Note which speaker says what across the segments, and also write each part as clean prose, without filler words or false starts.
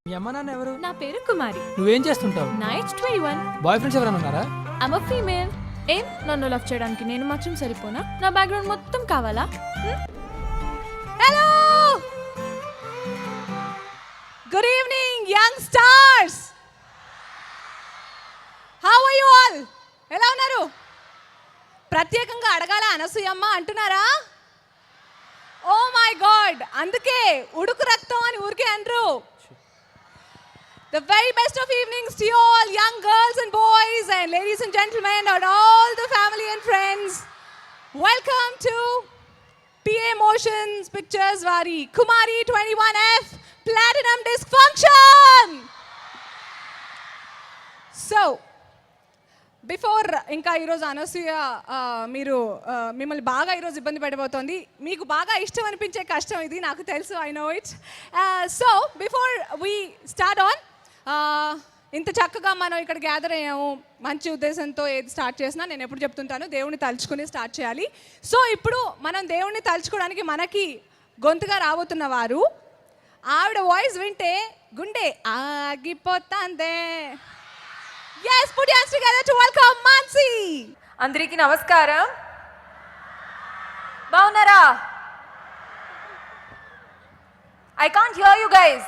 Speaker 1: మీ అమ్మ నాన్న ఎవరు?
Speaker 2: నా పేరు కుమారి.
Speaker 1: నువ్వేం చేస్తుంటావు?
Speaker 2: నా ఏజ్ 21.
Speaker 1: బాయ్ ఫ్రెండ్స్ ఎవరైనా ఉన్నారా?
Speaker 2: I'm a female. ఏం నన్ను లవ్ చేయడానికి నేను మాత్రం సరిపోనా? నా బ్యాక్గ్రౌండ్ మొత్తం కావాలా?
Speaker 3: Hello, good evening young stars. How are you all? ఎలా ఉన్నారు? ప్రత్యేకంగా అడగాల అనసూయమ్మ అంటున్నారా? ఓ మై గాడ్, అందుకే ఉడుకు రక్తం అని ఊరికే అనరు. The very best of evenings to you all, young girls and boys and ladies and gentlemen and all the family and friends. Welcome to PA Motions Pictures Vari Kumari 21F Platinum Disc Function. So, before ఇంకా ఈరోజు అనసూయ మీరు మిమ్మల్ని బాగా ఈరోజు ఇబ్బంది పెట్టబోతోంది. మీకు బాగా ఇష్టం అనిపించే కష్టం ఇది, నాకు తెలుసు, I know it. So before we start on, ఇంత చక్కగా మనం ఇక్కడ గ్యాదర్ అయ్యాము మంచి ఉద్దేశంతో. ఏది స్టార్ట్ చేసినా నేను ఎప్పుడు చెప్తుంటాను, దేవుణ్ణి తలుచుకుని స్టార్ట్ చేయాలి. సో ఇప్పుడు మనం దేవుణ్ణి తలుచుకోవడానికి మనకి గొంతుగా రాబోతున్న వారు, ఆవిడ వాయిస్ వింటే గుండె ఆగిపోతాందే. Yes, put your hands together to welcome Mansi.
Speaker 4: అందరికీ నమస్కారం. బాగున్నారా? I can't hear you guys.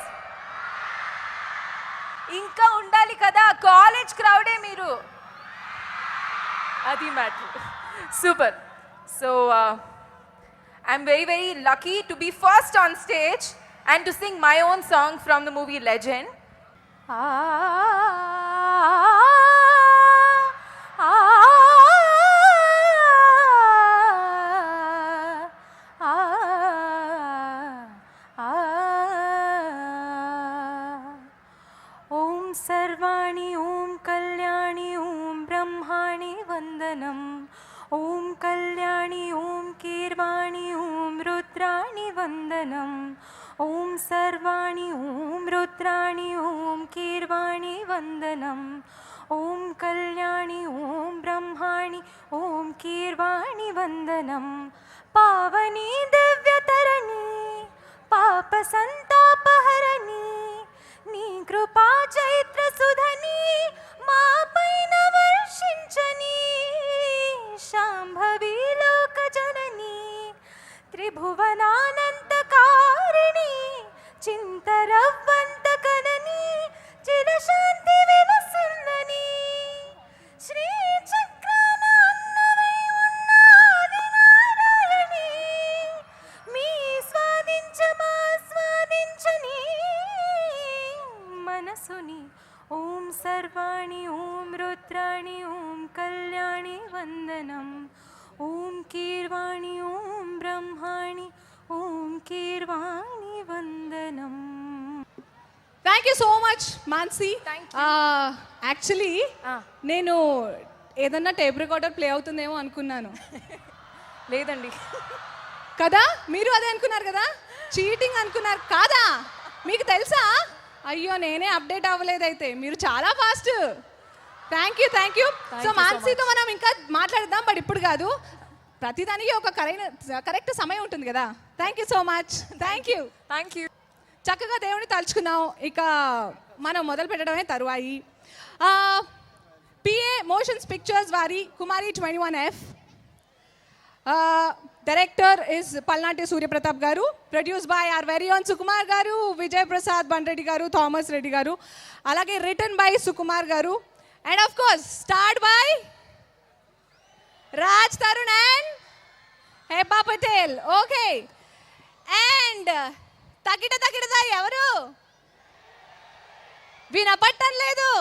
Speaker 4: ఇంకా ఉండాలి కదా, కాలేజ్ క్రౌడే మీరు. అది matter. Super. So I'm very lucky to be first on stage and to sing my own song from the movie Legend. ఓం సర్వాణి ఓం కళ్యాణి ఓం బ్రహ్మాణి వందనం. ఓం కళ్యాణి ఓం కీర్వాణి ఓం రుద్రాణి వందనం. ఓం సర్వాణి ఓం రుద్రాణి ఓం కీర్వాణి వందనం. ఓం కళ్యాణి ఓం బ్రహ్మాణి ఓం కీర్వాణి వందనం. పావని దివ్యతరణి పాప సంతాపహరణి, నీ కృపా చైత్ర సుధని మా పైన వర్షించని. శాంభవి లోక జనని త్రిభువనానంతకారిణి, చింతరవ్వంత కనని చిరశాంతి విలసిన్నని. శ్రీ చక్రాన అన్నవై ఉన్న ఆదినారాయణి, మీ స్వాదించని మనసుని. ఓం సర్వాణి ఓం రుద్రాణి ఓం కళ్యాణి వందనం. ఓం కీర్వాణి ఓం బ్రహ్మాణి ఓం కీర్వాణి వందనం.
Speaker 3: Thank you so much Mansi.
Speaker 4: Thank
Speaker 3: actually నేను ఏదన్నా టేప్ రికార్డర్ ప్లే అవుతుందేమో అనుకున్నాను.
Speaker 4: లేదండి.
Speaker 3: కదా, మీరు అదే అనుకున్నారు కదా, చీటింగ్ అనుకున్నారు కాదా? మీకు తెలుసా? అయ్యో, నేనే అప్డేట్ అవ్వలేదు. అయితే మీరు చాలా ఫాస్ట్. Thank you. సో మాన్సీతో మనం ఇంకా మాట్లాడదాం, బట్ ఇప్పుడు కాదు. ప్రతిదానికి ఒక కరెక్ట్ సమయం ఉంటుంది కదా. Thank you so much. Thank you. చక్కగా దేవుని తలుచుకున్నాం. ఇక మనం మొదలు పెట్టడమే తరువాయి. PA Motions Pictures వారి Kumari 21F. Director is Palnati Suryapratap గారు. Produce by our very own Sukumar గారు, విజయ్ ప్రసాద్ బండ్రెడ్డి గారు, థామస్ రెడ్డి గారు. అలాగే return by Sukumar garu. And of course starred by Raj Tarun and Hebah Patel. Okay. And తగిట ఎవరు వినపట్టం లేదు?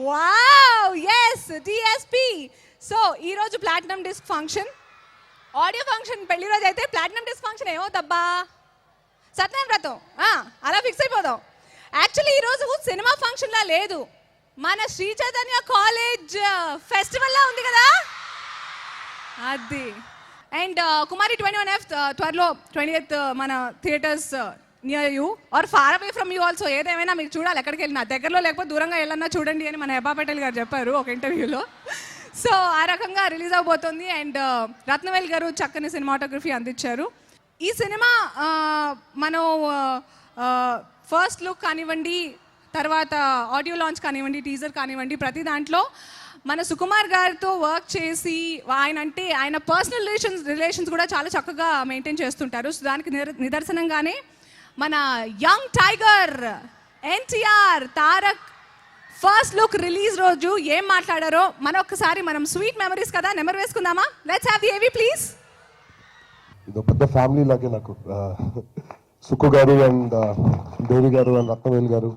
Speaker 3: Wow, yes, DSP. సో ఈరోజు platinum disc function, audio function. పెళ్లి రోజు అయితే ప్లాటినం డిస్క్ ఫంక్షన్ ఏమవుతబ్బా, సత్యనారాయణ వ్రతం అలా ఫిక్స్ అయిపోదాం. యాక్చువల్లీ ఈరోజు సినిమా ఫంక్షన్లా లేదు, మన శ్రీ చైతన్య కాలేజ్ ఫెస్టివల్లా ఉంది కదా, అది. అండ్ కుమారి 21F త్వరలో 20th మన theatres near you or far away from you also. ఏదేమైనా మీరు చూడాలి, ఎక్కడికి వెళ్ళినా, దగ్గరలో లేకపోతే దూరంగా వెళ్ళన్నా చూడండి అని మన హెబ్బా పటేల్ గారు చెప్పారు ఒక ఇంటర్వ్యూలో. సో ఆ రకంగా రిలీజ్ అవబోతుంది. అండ్ రత్నవేల్ గారు చక్కని సినిమాటోగ్రఫీ అందించారు. ఈ సినిమా మనం ఫస్ట్ లుక్ కానివ్వండి, తర్వాత ఆడియో లాంచ్ కానివ్వండి, టీజర్ కానివ్వండి, ప్రతి దాంట్లో మన సుకుమార్ గారితో వర్క్ చేసి ఆయన పర్సనల్ రిలేషన్స్ కూడా చాలా చక్కగా మెయింటైన్ చేస్తుంటారు. సో దానికి నిదర్శనంగానే మన young tiger NTR Tarak first look release రోజు ఏం మాట్లాడారో ఒక్కసారి మనం స్వీట్ మెమరీస్ కదా నెమరు వేసుకుందామా? లెట్స్ హ్యావ్ ది ఏవి ప్లీజ్.
Speaker 1: ఇది పెద్ద ఫ్యామిలీ లాగే నాకు. సుక్కు గారు అండ్ దేవి గారు అండ్ రత్నవేల్ గారు,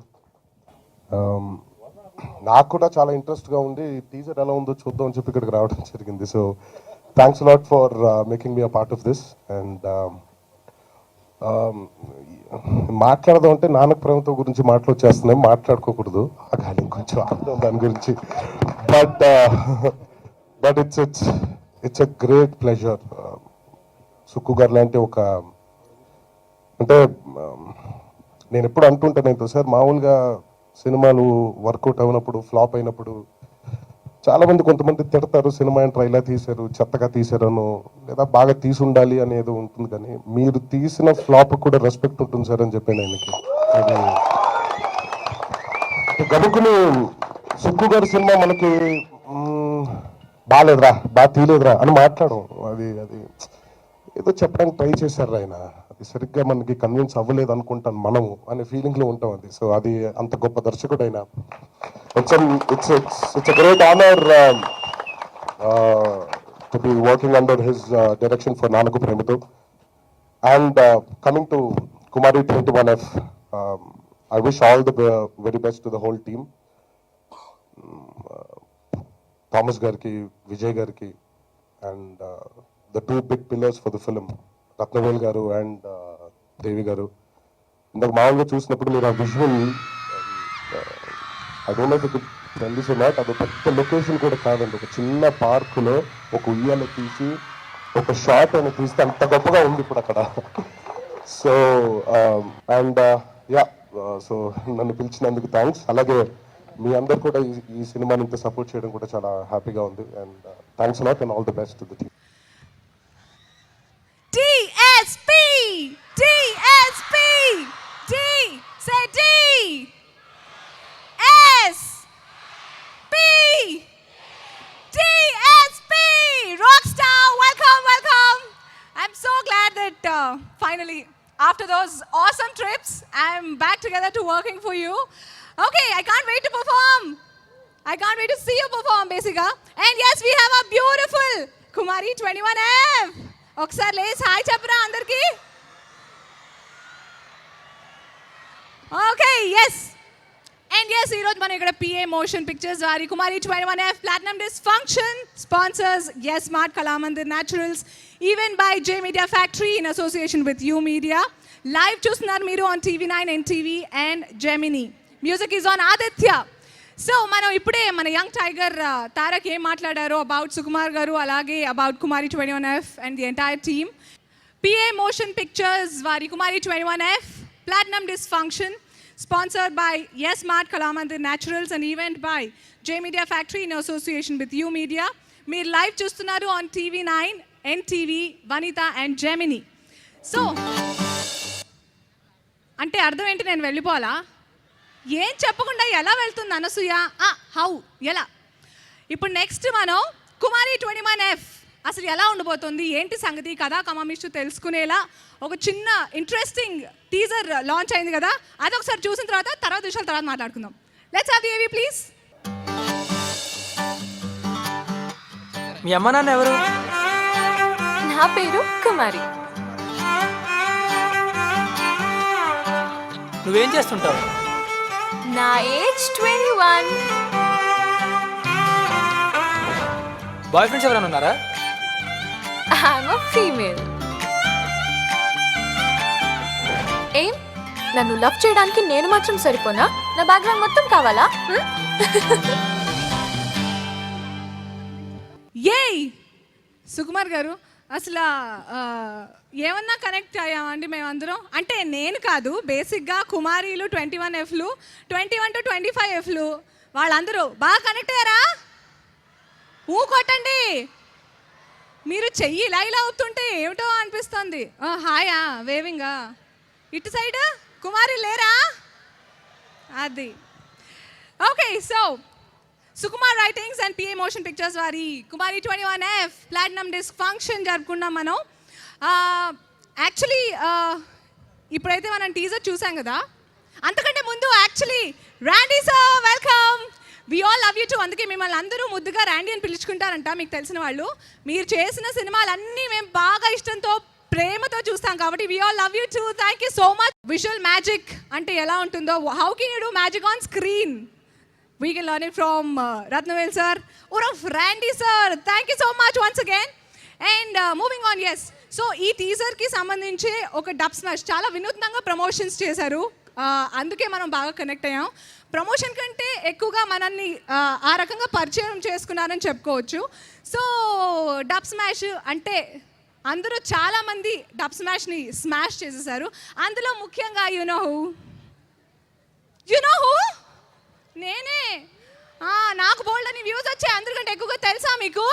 Speaker 1: నాకు కూడా చాలా ఇంట్రెస్ట్గా ఉండి టీజర్ ఎలా ఉందో చూద్దాం అని చెప్పి ఇక్కడికి రావడం జరిగింది. So thanks lot for making me a part of this. And మాట్లాడదాం అంటే నాన్నకు ప్రేమతో గురించి వచ్చేస్తున్నాయి, మాట్లాడుకోకూడదు, కానీ కొంచెం ఆడదాం దాని గురించి. But it's a great pleasure. Sukku గారు లాంటి అంటే నేను ఎప్పుడు అంటుంటాను సార్, మామూలుగా సినిమాలు వర్కౌట్ అయినప్పుడు, ఫ్లాప్ అయినప్పుడు కొంతమంది తిడతారు, సినిమా ఏంట్రా ఇలా తీశారు, చెత్తగా తీశారను, లేదా బాగా తీసి ఉండాలి అనేది ఉంటుంది. కానీ మీరు తీసిన ఫ్లాప్ కూడా రెస్పెక్ట్ ఉంటుంది సార్ అని చెప్పాను ఆయనకి. గబుకుని సుక్కు గారి సినిమా మనకి బాగాలేదురా, బాగా తీయలేదురా అని మాట్లాడడం, అది ఏదో చెప్పడానికి ట్రై చేశారు ఆయన. అది సరిగ్గా మనకి కన్విన్స్ అవ్వలేదు అనుకుంటాను మనము అనే ఫీలింగ్లో ఉంటాం. అది సో అది అంత గొప్ప దర్శకుడు అయినా it's a great honor to be working under his direction for Nanaku Premato. And coming to Kumari 21F, I wish all the very best to the whole team. Thomas Garki, Vijay Garki, and the two big pillars for the film, Ratnavel Garu and Devi Garu. ఇందాక మామూలుగా చూసినప్పుడు మీరు ఆ visual, I don't know if you could tell this or not, అది పెద్ద location కూడా కాదండి, ఒక చిన్న పార్కులో ఒక ఉయ్యాల తీసి ఒక షాట్ అని తీస్తే అంత గొప్పగా ఉంది ఇప్పుడు అక్కడ. సో అండ్ సో నన్ను పిలిచినందుకు థ్యాంక్స్. అలాగే మీ అందరు కూడా ఈ సినిమాని ఇంత సపోర్ట్ చేయడం కూడా చాలా హ్యాపీగా ఉంది. And thanks lot and all the best to the team.
Speaker 3: DSP DSP D say D S P DSP Rockstar, welcome. I'm so glad that finally after those awesome trips I'm back together to working for you. Okay, I can't wait to perform. I can't wait to see you perform basically. And yes, we have a beautiful Kumari 21F. ఒకసారి Lay's hi చెప్పరా అందరికి. Okay yes and yes ఈరోజు మనం ఇక్కడ PA motion pictures వారి Kumari 21F platinum disc function sponsors S smart Kalamandir naturals, event by J media factory in association with U media. Live చూస్తున్నారు మీరు on TV9, NTV and Gemini. Music is on Aditya. So మనం ఇప్పుడే మన young tiger Tarak ఏం మాట్లాడారో about Sukumar గారు, అలాగే about Kumari 21F and the entire team. PA motion pictures వారి Kumari 21F platinum disc function sponsored by S smart Kalamandir naturals and event by J media factory in association with U media. మీరు live చూస్తున్నారు on TV9, NTV, Vanitha and Gemini. So అంటే అర్థం ఏంటి, నేను వెళ్ళిపోవాలా? ఏం చెప్పకుండా ఎలా వెళ్తుంది అనసూయ? హౌ, ఎలా? ఇప్పుడు నెక్స్ట్ మనం కుమారి 21F అసలు ఎలా ఉండబోతుంది, ఏంటి సంగతి, కథా కమామిషు తెలుసుకునేలా ఒక చిన్న ఇంట్రెస్టింగ్ టీజర్ లాంచ్ అయింది కదా, అది ఒకసారి చూసిన తర్వాత విషయాల తర్వాత మాట్లాడుకుందాం. లెట్స్ హావ్ ది ఏవి ప్లీజ్.
Speaker 5: మీ అమ్మ నాన్న ఎవరు?
Speaker 2: నా పేరు కుమారి.
Speaker 5: నువ్వేం చేస్తుంటావు?
Speaker 2: నా ఏజ్ 21.
Speaker 5: బాయ్ ఫ్రెండ్స్ ఎవరైనా ఉన్నారా?
Speaker 2: I'm a female. ఏం నన్ను లవ్ చేయడానికి నేను మాత్రం సరిపోనా? నా బ్యాక్గ్రౌండ్ మొత్తం కావాలా?
Speaker 3: ఏయ్ సుకుమార్ గారు, అసలు ఏమన్నా కనెక్ట్ అయ్యామండి మేమందరం? అంటే నేను కాదు, బేసిక్గా కుమారీలు 21Fలు, 21 to 25Fలు వాళ్ళందరూ బాగా కనెక్ట్ అయ్యారా? కొట్టండి. మీరు చెయ్యి ఇలా అవుతుంటే ఏమిటో అనిపిస్తుంది. హాయా, వేవింగా. ఇటు సైడ్ కుమారి లేరా? అది okay. So Sukumar writings and PA motion pictures వారి Kumari 21F platinum disc function జరుపుకున్నాం మనం. యాక్చువల్లీ ఇప్పుడైతే మనం టీజర్ చూసాం కదా, అంతకంటే ముందు actually Randy sir welcome. We all love you too. అందుకే మిమ్మల్ని అందరూ ముద్దుగా ర్యాండీ అని పిలుచుకుంటారంట మీకు తెలిసిన వాళ్ళు. మీరు చేసిన సినిమాలన్నీ మేము బాగా ఇష్టంతో ప్రేమతో చూస్తాం కాబట్టి we all love you too. Thank you so much. Visual magic అంటే ఎలా ఉంటుందో, how can you do magic on screen, we can learn it from Ratnavel sir or of Randy sir. Thank you so much once again. And moving on, yes. So ఈ teaser కి సంబంధించి ఒక dub smash చాలా వినూత్నంగా promotions చేశారు. అందుకే మనం బాగా కనెక్ట్ అయ్యాం. ప్రమోషన్ కంటే ఎక్కువగా మనల్ని ఆ రకంగా పరిచయం చేసుకున్నారని చెప్పుకోవచ్చు. సో డబ్ స్మాష్ అంటే అందరూ చాలామంది డబ్ స్మాష్ని స్మాష్ చేసేసారు. అందులో ముఖ్యంగా యు నో హూ నేనే. నాకు బోల్డ్ అని వ్యూస్ వచ్చాయి. అందరికంటే ఎక్కువగా తెలుసా మీకు?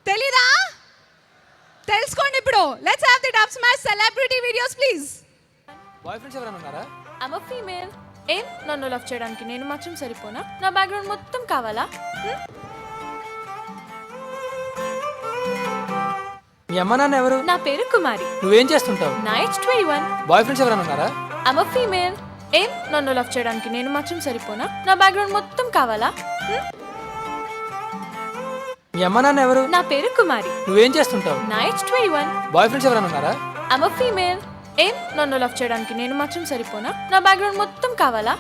Speaker 3: తెలీదా? తెలుసుకోండి ఇప్పుడు. Let's have the Dubsmash celebrity videos please.
Speaker 5: Boyfriends ఎవరైనా ఉన్నారా?
Speaker 2: I'm a female. ఏం నన్ను లవ్ చేయడానికి నేను మాత్రం సరిపోనా? నా బ్యాక్గ్రౌండ్ మొత్తం కావాలా?
Speaker 5: మీ అమ్మ నాన్న ఎవరు?
Speaker 2: నా పేరు కుమారి.
Speaker 5: నువ్వేం చేస్తుంటావు?
Speaker 2: నా ఏజ్ 21.
Speaker 5: బాయ్ ఫ్రెండ్స్ ఎవరైనా ఉన్నారా?
Speaker 2: I'm a female. ఏం నన్ను లవ్ చేయడానికి నేను మాత్రం సరిపోనా? నా బ్యాక్గ్రౌండ్ మొత్తం కావాలా?
Speaker 5: మీ అమ్మ నాన్న ఎవరు?
Speaker 2: నా పేరు కుమారి.
Speaker 5: నువ్వేం చేస్తుంటావు?
Speaker 2: నా ఏజ్ 21.
Speaker 5: బాయ్ ఫ్రెండ్స్ ఎవరైనా ఉన్నారా?
Speaker 2: I'm a female. ఏం నన్ను లవ్ చేయడానికి నేను మాత్రం సరిపోనా? నా బ్యాక్గ్రౌండ్ మొత్తం కావాలా?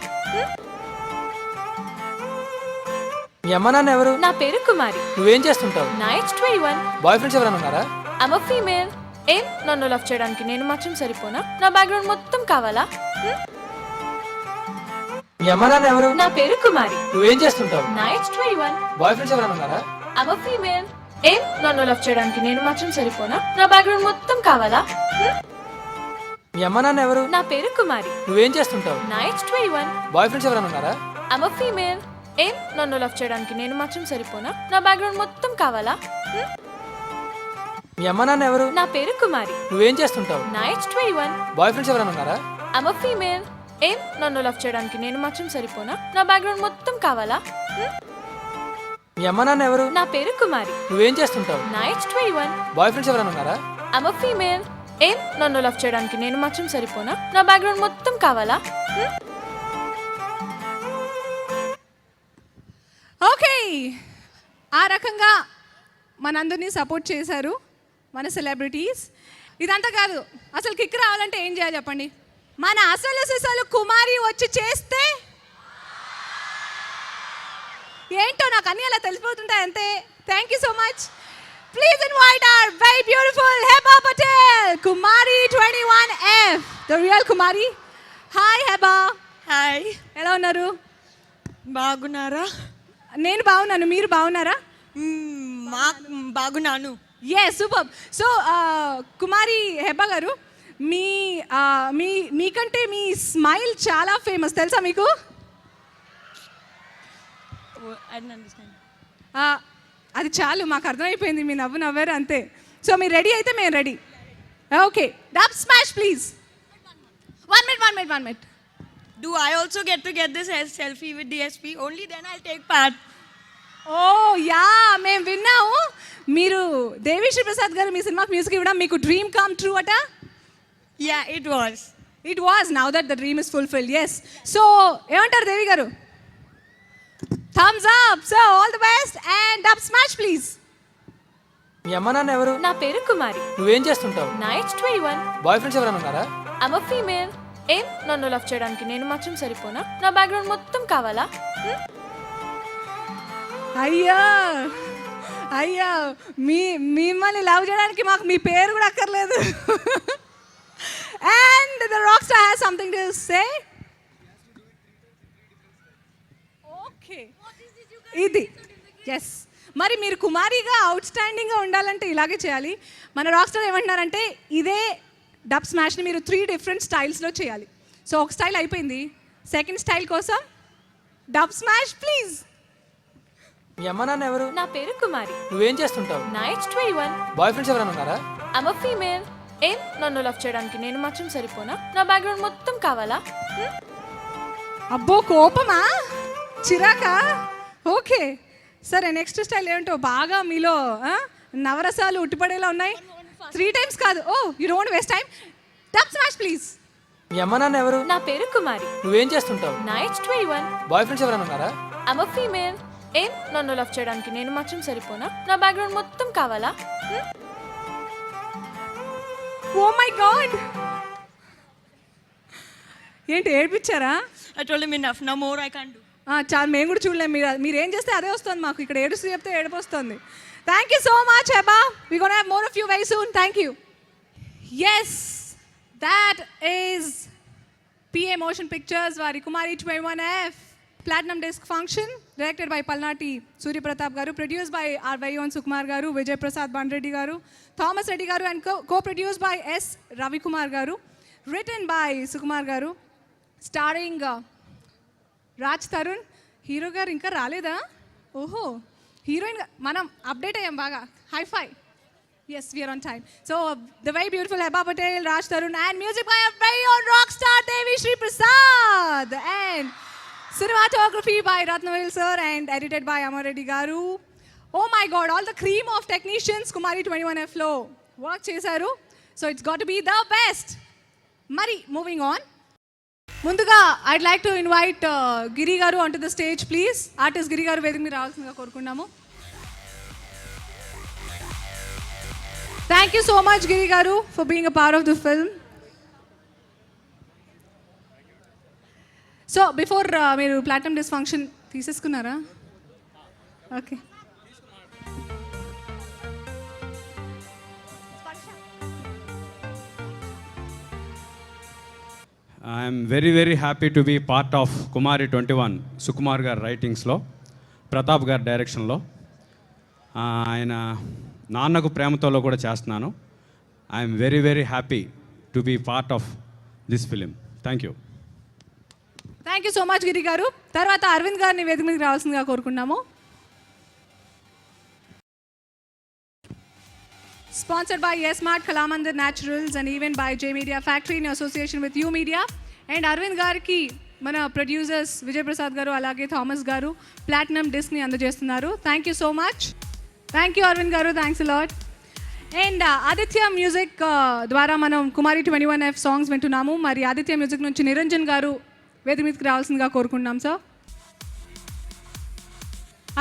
Speaker 5: మీ అమ్మ నాన్న ఎవరు?
Speaker 2: నా పేరు కుమారి.
Speaker 5: నువ్వేం చేస్తుంటావు?
Speaker 2: నా ఏజ్ 21.
Speaker 5: బాయ్ ఫ్రెండ్స్ ఎవరైనా ఉన్నారా?
Speaker 2: I'm a female. ఏం నన్ను లవ్ చేయడానికి నేను మాత్రం సరిపోనా? నా బ్యాక్గ్రౌండ్ మొత్తం కావాలా?
Speaker 5: మీ అమ్మ నాన్న ఎవరు?
Speaker 2: నా పేరు కుమారి.
Speaker 5: నువ్వేం చేస్తుంటావు?
Speaker 2: నా ఏజ్ 21.
Speaker 5: బాయ్ ఫ్రెండ్స్ ఎవరైనా ఉన్నారా?
Speaker 2: I'm a female. ఏం నన్ను లవ్ చేయడానికి నేను మాత్రం సరిపోనా? నా బ్యాక్గ్రౌండ్ మొత్తం కావాలా?
Speaker 5: మీ అమ్మ నాన్న ఎవరు?
Speaker 2: నా పేరు కుమారి.
Speaker 5: నువ్వేం చేస్తుంటావు?
Speaker 2: నా ఏజ్ 21.
Speaker 5: బాయ్ ఫ్రెండ్స్ ఎవరైనా ఉన్నారా?
Speaker 2: I'm a female. ఏం నన్ను లవ్ చేయడానికి నేను మాత్రం సరిపోనా? నా బ్యాక్గ్రౌండ్ మొత్తం కావాలా?
Speaker 5: మీ అమ్మ నాన్న ఎవరు?
Speaker 2: నా పేరు కుమారి.
Speaker 5: నువ్వేం చేస్తుంటావు?
Speaker 2: నా ఏజ్ 21.
Speaker 5: బాయ్ ఫ్రెండ్స్ ఎవరైనా ఉన్నారా?
Speaker 2: I'm a female. ఏం నన్ను లవ్ చేయడానికి నేను మాత్రం సరిపోనా? నా బ్యాక్గ్రౌండ్ మొత్తం కావాలా?
Speaker 5: మీ అమ్మ నాన్న ఎవరు?
Speaker 2: నా పేరు కుమారి.
Speaker 5: నువ్వేం చేస్తుంటావు?
Speaker 2: నా ఏజ్ 21.
Speaker 5: బాయ్ ఫ్రెండ్స్ ఎవరైనా ఉన్నారా?
Speaker 2: I'm a female. ఏం నన్ను లవ్ చేయడానికి నేను మాత్రం సరిపోనా? నా బ్యాక్గ్రౌండ్ మొత్తం కావాలా?
Speaker 3: ఓకే, ఆ రకంగా మనందరినీ సపోర్ట్ చేశారు మన సెలబ్రిటీస్. ఇదంతా కాదు, అసలు కిక్ రావాలంటే ఏం చేయాలి చెప్పండి? మన అసలు సిసలు కుమారి వచ్చి చేస్తే ఏంటో నాకు అన్నీ అలా తెలిసిపోతుంటాయి అంతే. Thank you so much. Please invite our very beautiful Heba Patel, Kumari 21F, the real Kumari. Hi Heba.
Speaker 6: Hi,
Speaker 3: ఎలా ఉన్నారు?
Speaker 6: బాగున్నారా?
Speaker 3: నేను బాగున్నాను, మీరు బాగున్నారా?
Speaker 6: బాగున్నాను.
Speaker 3: Yes, super. So Kumari Hebba గారు, మీకంటే మీ స్మైల్ చాలా ఫేమస్, తెలుసా మీకు? అది చాలు, మాకు అర్థమైపోయింది, మీ నవ్వు నవ్వారు అంతే. సో మీరు రెడీ అయితే మేము ready. Okay, dub smash please. One minute.
Speaker 6: Do I also get to get this selfie with DSP? Only then I'll take part.
Speaker 3: Oh yeah, మేము విన్నాము మీరు దేవిశ్రీ ప్రసాద్ గారు మీ సినిమాకి మ్యూజిక్ ఇవ్వడం మీకు డ్రీమ్ కమ్ ట్రూ అట.
Speaker 6: Yeah, it was.
Speaker 3: It was. Now that the dream is fulfilled. Yes. So ఏమంటారు Devi garu? Thumbs up. So all the best and Dubsmash please.
Speaker 5: మీ అమ్మ నాన్న ఎవరు?
Speaker 2: నా పేరు కుమారి.
Speaker 5: నువ్వేం చేస్తుంటావు?
Speaker 2: నా ఏజ్ 21.
Speaker 5: బాయ్ ఫ్రెండ్స్ ఎవరైనా ఉన్నారా?
Speaker 2: I'm a female. ఏం నన్ను లవ్ చేయడానికి నేను మాత్రం సరిపోనా? నా బ్యాక్గ్రౌండ్ మొత్తం కావాలా?
Speaker 3: అయ్యా మిమ్మల్ని లవ్ చేయడానికి మాకు మీ పేరు కూడా అక్కర్లేదు. And the rock star has something to say. Okay, ఇది ఎస్. మరి మీరు కుమారిగా అవుట్ స్టాండింగ్గా ఉండాలంటే ఇలాగే చేయాలి. మన రాక్ స్టార్ ఏమంటున్నారంటే ఇదే డబ్ స్మాష్ని మీరు 3 డిఫరెంట్ స్టైల్స్లో చేయాలి. సో ఒక స్టైల్ అయిపోయింది, సెకండ్ స్టైల్ కోసం డబ్ స్మాష్ ప్లీజ్.
Speaker 5: మీ అమ్మ నాన్న ఎవరు?
Speaker 2: నా పేరు కుమారి.
Speaker 5: నువ్వేం చేస్తుంటావు?
Speaker 2: నా ఏజ్ 21.
Speaker 5: బాయ్ ఫ్రెండ్స్ ఎవరైనా ఉన్నారా?
Speaker 2: I'm a female. ఏం నన్ను లవ్ చేయడానికి నేను మాత్రం సరిపోనా? నా బ్యాక్గ్రౌండ్ మొత్తం కావాలా?
Speaker 3: అబ్బో కోపమా, చిరాకా? ఓకే సరే, నెక్స్ట్ స్టైల్ ఏంటో బాగా మీలో నవరసాలు ఉట్టిపడేలా ఉన్నాయి. 3 times కాదు. Oh you don't waste time. Dubsmash please.
Speaker 5: మీ అమ్మ నాన్న ఎవరు?
Speaker 2: నా పేరు కుమారి.
Speaker 5: నువ్వేం చేస్తుంటావు?
Speaker 2: నా ఏజ్ 21.
Speaker 5: బాయ్ ఫ్రెండ్స్ ఎవరైనా ఉన్నారా?
Speaker 2: I'm a female. ఏం నన్ను లవ్ చేయడానికి నేను మాత్రం సరిపోనా? నా బ్యాక్గ్రౌండ్ మొత్తం కావాలా?
Speaker 3: ఓ మై గాడ్, ఏంటి ఏడిపించారా?
Speaker 6: I told him enough. No more I can't do.
Speaker 3: చాలా, మేము కూడా చూడలేము. మీరు ఏం చేస్తే అదే వస్తుంది మాకు. ఇక్కడ ఏడుస్తూ చెప్తే ఏడుపు వస్తుంది. థ్యాంక్ యూ సో మచ్ అబ్బా. We gonna have more of you very soon. Thank you. Yes, that is PA Motion Pictures వారి Kumari 21F platinum disc function, directed by Palnati Suryapratap గారు, ప్రొడ్యూస్ బై ఆర్ వైఓన్ సుకుమార్ గారు, Vijay Prasad Bandreddy garu, Thomas Reddy garu and co-produce by S Ravikumar garu, written by Sukumar గారు, starring Raj Tarun. Hero గారు ఇంకా రాలేదా? ఓహో, heroine మనం అప్డేట్ అయ్యాం బాగా. Hi-fi. Yes, we are on time. So, the very beautiful Heba Patel, Raj Tarun, and music by our very own rock star Devi Sri Prasad, and cinematography by Ratnavel sir, and edited by Amar Reddy Garu. Oh my God, all the cream of technicians Kumari 21F లో work చేశారు. So, it's got to be the best. Mari, moving on. ముందుగా I'd like to invite Giri Garu onto the stage, please. Artist Giri Garu వేదిక మీద రావాల్సిందిగా కోరుకున్నాము. Thank you so much, Giri Garu, for being a part of the film. So, before మీరు platinum disc function తీసేసుకున్నారా? Okay.
Speaker 7: I'm very happy to be part of Kumari 21 Sukumar garu రైటింగ్స్లో, ప్రతాప్ గారి డైరెక్షన్లో. ఆయన నాన్నకు ప్రేమతోలో కూడా చేస్తున్నాను. I'm very happy to be part of this film. Thank you.
Speaker 3: Thank you so much Giri garu. తర్వాత అరవింద్ గారిని వేదిక మీదకి రావాల్సిందిగా కోరుకున్నాము. Sponsored by Yes Mart, Kalamandir Naturals, and even by J Media Factory in association with U Media. And Arvind గారికి మన producers Vijay Prasad గారు అలాగే Thomas గారు ప్లాటినం డిస్క్ని అందజేస్తున్నారు. Thank you so much. Thank you Aravind garu, thanks a lot. And Aditya music ద్వారా మనం కుమారి 21F songs వింటున్నాము. మరి ఆదిత్య మ్యూజిక్ నుంచి నిరంజన్ గారు వేదిక మీదకి రావాల్సిందిగా కోరుకుంటున్నాం సార్.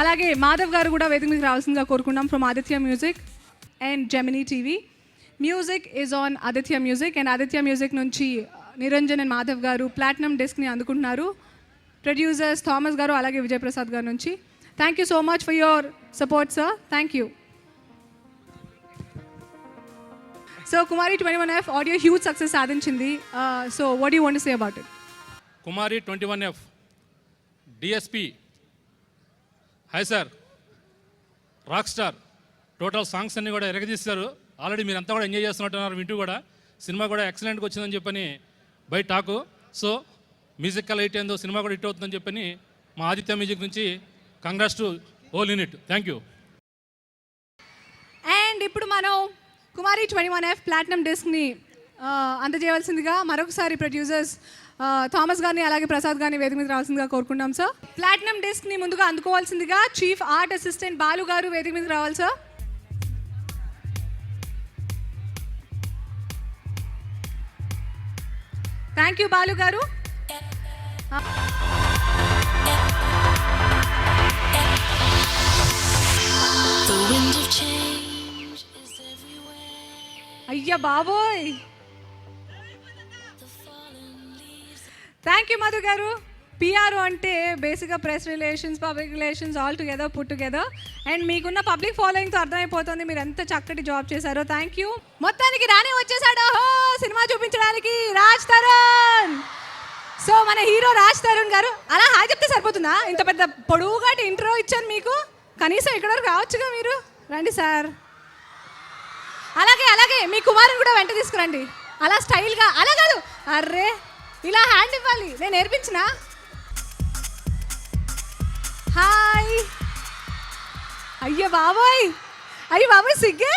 Speaker 3: అలాగే మాధవ్ గారు కూడా వేదిక మీదకి రావాల్సిందిగా కోరుకున్నాం ఫ్రమ్ Aditya music and Gemini TV. Music is on Aditya Music, and Aditya Music nunchi Niranjan and Madhav garu platinum disc ni andukunnaru. Producers Thomas garu alage Vijay Prasad garu nunchi. Thank you so much for your support, sir. Thank you. So Kumari 21F audio huge success sadhinchindi. So what do you want to say about it?
Speaker 8: Kumari 21F DSP, hi sir, Rockstar, total songs అన్నీ కూడా ఎరగదీస్తారు. Already మీరు అంతా కూడా enjoy చేస్తున్నట్టున్నారు వింటూ కూడా. Cinema కూడా ఎక్సలెంట్గా వచ్చిందని చెప్పని by talk. So musical hit ఏందో సినిమా కూడా హిట్ అవుతుందని చెప్పని మా ఆదిత్య మ్యూజిక్ నుంచి congrats to whole unit. Thank you.
Speaker 3: And ఇప్పుడు మనం కుమారి 21F ప్లాటినం డిస్క్ని అందజేయవలసిందిగా మరొకసారి ప్రొడ్యూసర్స్ థామస్ గారిని అలాగే ప్రసాద్ గారిని వేదిక మీద రావాల్సిందిగా కోరుకుంటాం సార్. ప్లాటినం డిస్క్ని ముందుగా అందుకోవాల్సిందిగా చీఫ్ ఆర్ట్ అసిస్టెంట్ బాలు గారు వేదిక మీద రావాలి సార్. థ్యాంక్ యూ బాలు గారు. అయ్యా బాబోయ్, థ్యాంక్ యూ మధు గారు. పిఆర్ అంటే బేసిక్గా press relations, public relations all together put together. And మీకున్న పబ్లిక్ ఫాలోయింగ్తో అర్థమైపోతుంది మీరు ఎంత చక్కటి జాబ్ చేశారో. Thank you. మొత్తానికి రాని వచ్చేసాడు సినిమా చూపించడానికి రాజ్ తరుణ్. సో మన హీరో రాజ్ తరుణ్ గారు. అలా హాయ్ చెప్తే సరిపోతుందా? ఇంత పెద్ద పొడవుగా ఇంట్రో ఇచ్చాను మీకు, కనీసం ఇక్కడ వరకు రావచ్చుగా మీరు. రండి సార్. అలాగే మీ కుమారుని కూడా వెంట తీసుకురండి. అలా స్టైల్గా, అలా కాదు, అర్రే ఇలా హ్యాండ్ ఇవ్వాలి, నేను నేర్పించిన. హాయ్. అయ్యో బాబోయ్ సిగ్గే.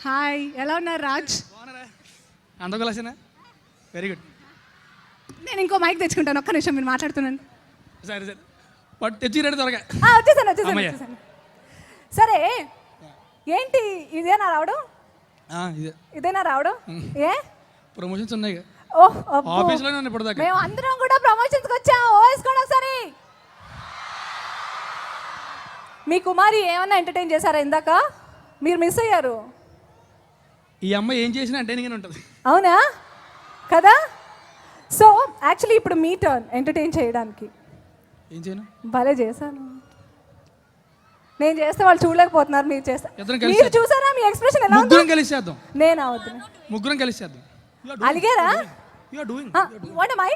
Speaker 3: హాయ్, ఎలా ఉన్నారు రాజ్?
Speaker 5: అందగలసేనా? Very good.
Speaker 3: నేను ఇంకో మైక్ తెచ్చుకుంటాను, ఒక్క నిమిషం మీరు మాట్లాడుతున్నాను.
Speaker 5: సరే సరే పట్టు తెచ్చిరండి త్వరగా.
Speaker 3: వచ్చేసాను. సరే ఏంటి ఇదేనా రావడం?
Speaker 5: ఇదే
Speaker 3: ఇదేనా రావడం? ఏ
Speaker 5: ప్రమోషన్స్ ఉన్నాయి
Speaker 3: ఓహ్ అబ్బో.
Speaker 5: ఆఫీస్లోనే ఉన్నాయి ఇప్పటిదాకా.
Speaker 3: మేము అందరం కూడా ప్రమోషన్స్కి వచ్చాం. ఓవేసుకోండి ఒకసారి. మీ కుమారి ఏమన్నా ఎంటర్టైన్ చేశారా ఇందాక? మీరు మిస్ అయ్యారు.
Speaker 5: ఈ అమ్మాయి ఏం చేసినా ఎంటర్టైనింగ్ ఉంటుంది.
Speaker 3: అవునా కదా? సో యాక్చువల్లీ ఇప్పుడు మీ టర్న్ ఎంటర్టైన్ చేయడానికి.
Speaker 5: ఏం చేయను?
Speaker 3: భలే చేశాను. నేను చేస్తే వాళ్ళు చూడలేకపోతున్నారు, మీరు చేస్తే.
Speaker 5: ఇద్దరం కలిసి
Speaker 3: మీరు చూసారా మీ ఎక్స్ప్రెషన్ ఎలా ఉందో?
Speaker 5: ముగ్గురం కలిసి చేద్దాం.
Speaker 3: నేను అవుతుంది.
Speaker 5: ముగ్గురం కలిసి చేద్దాం.
Speaker 3: అలిగారా?
Speaker 5: You are doing.
Speaker 3: What am I?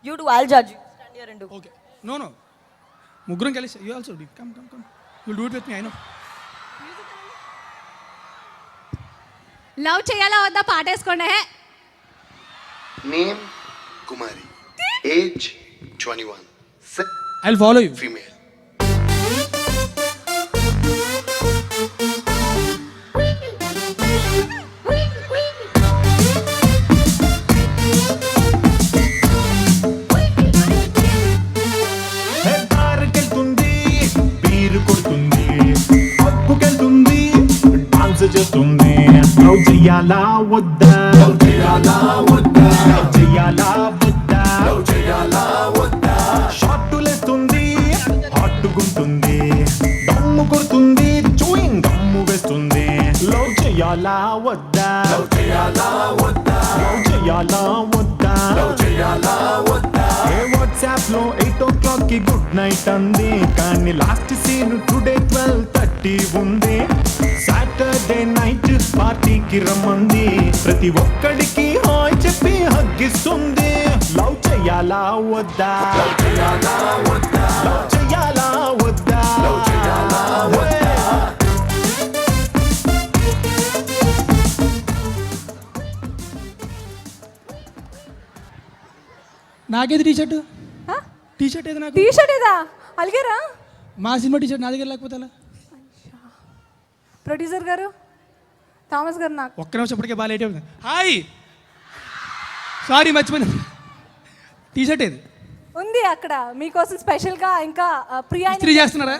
Speaker 6: You do, I'll judge you. Stand here and do.
Speaker 5: Okay no ముగ్గురం కలిసి you also do. Come will do it with me. I know.
Speaker 3: Love చేయాలా వద్దా పాటేసుకోండి.
Speaker 9: Name Kumari. Age 21.
Speaker 5: I will follow you.
Speaker 9: Female.
Speaker 10: బార్కెళ్తుంది, beer కొడుతుంది, పప్పుకెళ్తుంది, dance చేస్తుంది. Love చెయ్యాలా వద్దా? లవ్ చెయ్యాలా వద్దా? లవ్ చెయ్యాలా వద్దా? లవ్ చెయ్యాలా వద్దా? షార్టులేస్తుంది, హాట్టుకుంటుంది, దమ్ము కొడుతుంది, చూయింగ్ గమ్ము వేస్తుంది. లవ్ చెయ్యాలా వద్దా? లవ్ చెయ్యాలా వద్దా? లవ్ చెయ్యాలా వద్దా? లవ్ చెయ్యాలా వద్దా? ఏ వాట్సాప్ లో 8 o'clock కి గుడ్ నైట్ అంది, కానీ లాస్ట్ సీన్ టుడే 12:30 ఉంది. సాటర్డే నైట్ పార్టీకి రమ్మంది, ప్రతి ఒక్కడికి హాయ్ చెప్పి హగ్గిస్తుంది. లవ్ చెయ్యాలా వద్దా? లవ్ చెయ్యాలా వద్దా? లవ్ చెయ్యాలా వద్దా? లవ్ చెయ్యాలా వద్దా?
Speaker 5: నాకేది టీ షర్ట్? టీ షర్ట్ ఏది నాకు?
Speaker 3: టీ షర్ట్ ఏదా? అలిగారా?
Speaker 5: మా సినిమా టీ షర్ట్ నా దగ్గర లేకపోతే అలా.
Speaker 3: ప్రొడ్యూసర్ గారు, థామస్ గారు, నాకు
Speaker 5: ఒక్క నిమిషం ఇప్పటికే బాగా లేట్ అయిపోయింది. హాయ్ సారీ మర్చిపోయినా. టీ షర్ట్ ఏది?
Speaker 3: ఉంది అక్కడ మీకోసం స్పెషల్గా. ఇంకా ప్రియా
Speaker 5: ఇస్త్రీ చేస్తున్నారా?